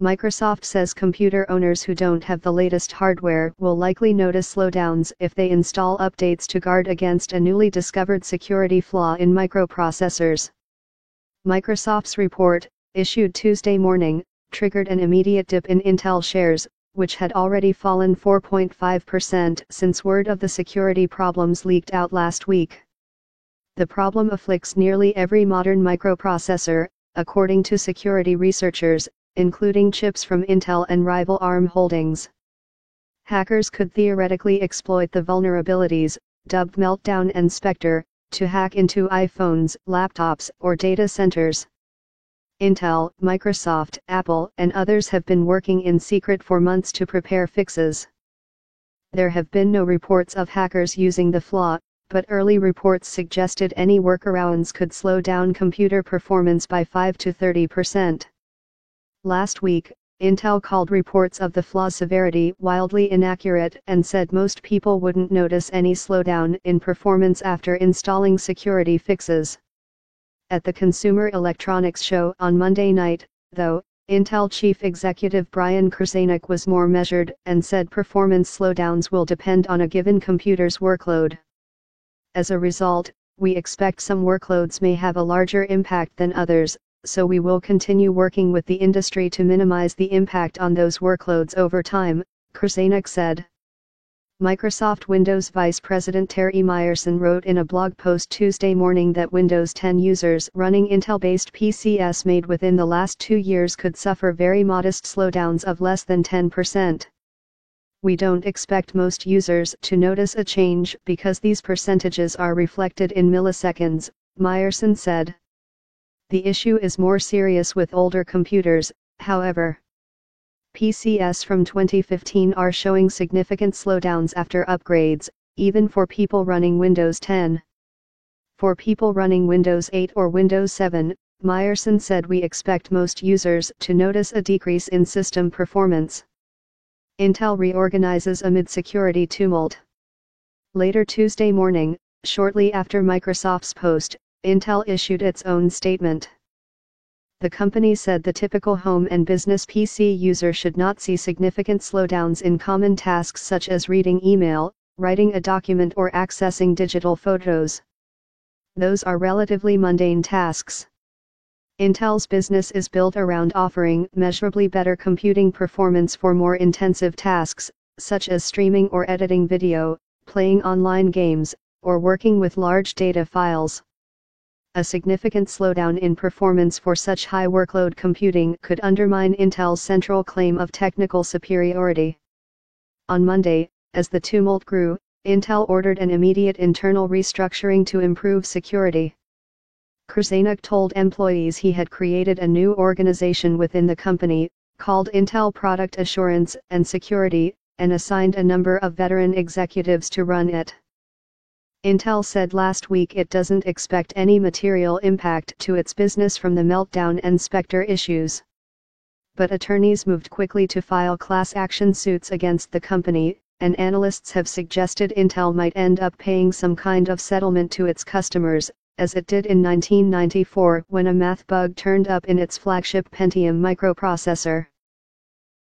Microsoft says computer owners who don't have the latest hardware will likely notice slowdowns if they install updates to guard against a newly discovered security flaw in microprocessors. Microsoft's report, issued Tuesday morning, triggered an immediate dip in Intel shares, which had already fallen 4.5% since word of the security problems leaked out last week. The problem afflicts nearly every modern microprocessor, according to security researchers, including chips from Intel and rival ARM Holdings. Hackers could theoretically exploit the vulnerabilities, dubbed Meltdown and Spectre, to hack into iPhones, laptops, or data centers. Intel, Microsoft, Apple, and others have been working in secret for months to prepare fixes. There have been no reports of hackers using the flaw, but early reports suggested any workarounds could slow down computer performance by 5 to 30%. Last week, Intel called reports of the flaw's severity wildly inaccurate and said most people wouldn't notice any slowdown in performance after installing security fixes. At the Consumer Electronics Show on Monday night, though, Intel chief executive Brian Krzanich was more measured and said performance slowdowns will depend on a given computer's workload. As a result, we expect some workloads may have a larger impact than others, so we will continue working with the industry to minimize the impact on those workloads over time, Krzanich said. Microsoft Windows Vice President Terry Myerson wrote in a blog post Tuesday morning that Windows 10 users running Intel-based PCs made within the last 2 years could suffer very modest slowdowns of less than 10%. We don't expect most users to notice a change because these percentages are reflected in milliseconds, Myerson said. The issue is more serious with older computers, however. PCs from 2015 are showing significant slowdowns after upgrades, even for people running Windows 10. For people running Windows 8 or Windows 7, Myerson said we expect most users to notice a decrease in system performance. Intel reorganizes amid security tumult. Later Tuesday morning, shortly after Microsoft's post, Intel issued its own statement. The company said the typical home and business PC user should not see significant slowdowns in common tasks such as reading email, writing a document or accessing digital photos. Those are relatively mundane tasks. Intel's business is built around offering measurably better computing performance for more intensive tasks, such as streaming or editing video, playing online games, or working with large data files. A significant slowdown in performance for such high workload computing could undermine Intel's central claim of technical superiority. On Monday, as the tumult grew, Intel ordered an immediate internal restructuring to improve security. Krzanich told employees he had created a new organization within the company, called Intel Product Assurance and Security, and assigned a number of veteran executives to run it. Intel said last week it doesn't expect any material impact to its business from the Meltdown and Spectre issues. But attorneys moved quickly to file class action suits against the company, and analysts have suggested Intel might end up paying some kind of settlement to its customers, as it did in 1994 when a math bug turned up in its flagship Pentium microprocessor.